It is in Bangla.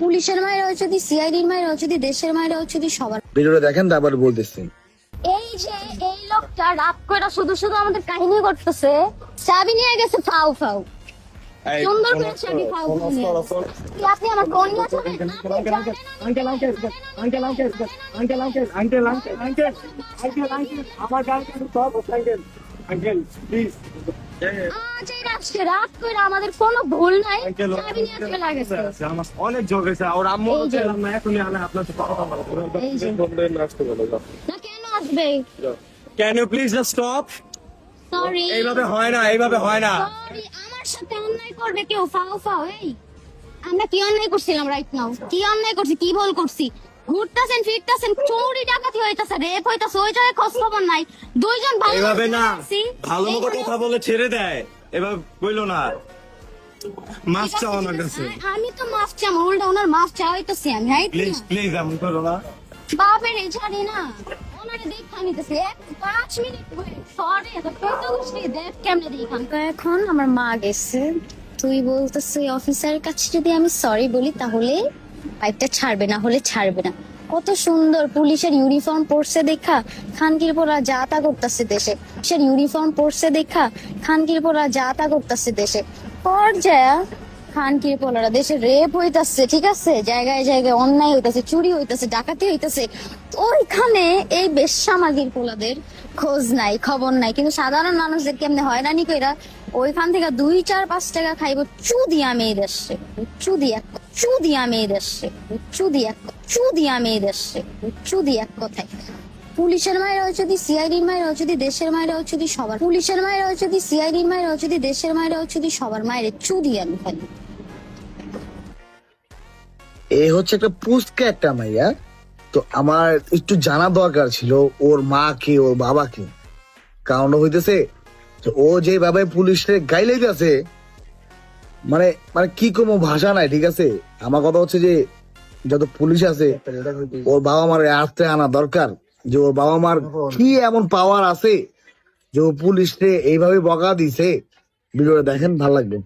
পুলিশের মায়েরা হচ্ছে দি, সিআইডির মায়েরা হচ্ছে দি, দেশের মায়েরা হচ্ছে দি, সবার। ভিডিওটা দেখেন তারপর বলতেছি। এই যে এই লোকটা রাত করে শুধু শুধু আমাদের কাহিনী করতেছে, চাবি নিয়ে গেছে ফাউ ফাউ, সুন্দর করে চাবি ফাউ ফাউ নিয়ে গেছে। কি আপনি আমার ফোন নিয়ে যাবেন? আজ এই রাত করে আমাদের কোনো ভুল নাই, চাবি নিয়ে চলে গেছে। অনেক যোগ হয়েছে ওর আম্মু এই যে। না এখনই আনে আপনার সাথে কথা বলবো। এই যে। না কেন আসবে? Can you please just stop? Sorry এইভাবে হয় না, এইভাবে হয় না। সরি, আমার সাথে অন্যায় করবে কেউ ফাও ফাও? এই আমরা কি অন্যায় করছিলাম রাইট নাও? কি অন্যায় করছি, কি ভুল করছি? ঘুরতেছেন ফিরতেছেন, চোরি ডাকাতি হইতাছে, রেপ হইতাছে, ওই জায়গায় খোঁজ খবর নাই। দুইজন ভালো এইভাবে না, আছি। ভালো মতো এইখানে- কথা বলে ছেড়ে দেয়, এবার বইলো না। মাফ চাও আমার কাছে, আমি তো মাফ চাই, উল্টা ওনার মাফ চাইতেছি আমি, রাইট প্লিজ প্লিজ এমন করো না। বাপের এই ছাড়ি না, ওনারে দেখা নিতেছে 5 মিনিট সরি এত কত খুশি দেখ কেমনে দেখান। তো এখন আমার মা গেছে, তুই বলতেছিস ওই অফিসারের কাছে যদি আমি সরি বলি তাহলে বাইকটা ছাড়বে, না হলে ছাড়বে না। কত সুন্দর পুলিশের ইউনিফর্ম পরছে দেখা খানকির পোলা যা তা করতেছে দেশে, পুলিশের ইউনিফর্ম পরছে দেখা খানকির পোলা যা তা করতেছে দেশে। পর্যায়ে খানকির পোলারা দেশে রেপ হইতাছে, ঠিক আছে, জায়গায় জায়গায় অন্যায় হইতাছে, চুরি হইতাছে, ডাকাতি হইতাছে। ওইখানে এই বেশ্যামাগির পোলাদের খোঁজ নাই, খবর নাই, কিন্তু সাধারণ মানুষদের কেমনে হয়রানি কইরা ওইখান থেকে 2-4-5 টাকা খাইব চুদিয়া মেয়ে দেশে, চুদিয়া চুদিয়া মেয়ে দেশে, চুদিয়া মেয়ে দেশে, চুদিয়া কথায়। পুলিশের মায়েরা হচ্ছে দি, সিআইডির মায়েরা হচ্ছে দি, দেশের মায়েরা হচ্ছে দি, সবার। পুলিশের মায়েরা হচ্ছে দি, সিআইডির মায়েরা হচ্ছে দি, দেশের মায়েরা হচ্ছে দি, সবার মায়ের চুদিয়া আমি খালি। এ হচ্ছে একটা পুস্কা একটা মাইয়া। তো আমার একটু জানা দরকার ছিল ওর মা কে, ওর বাবা কে। কারণ হইতেছে যে ও যে বাবাই পুলিশের গাইলাইতেছে, মানে মানে কি কোনো ভাষা নাই, ঠিক আছে। আমার কথা হচ্ছে যে যত পুলিশ আছে ওর বাবা মার আস্তে আনা দরকার, যে ওর বাবা মার কি এমন পাওয়ার আছে যে ও পুলিশে এইভাবে বকা দিছে। ভিডিওটা দেখেন, ভালো লাগবে।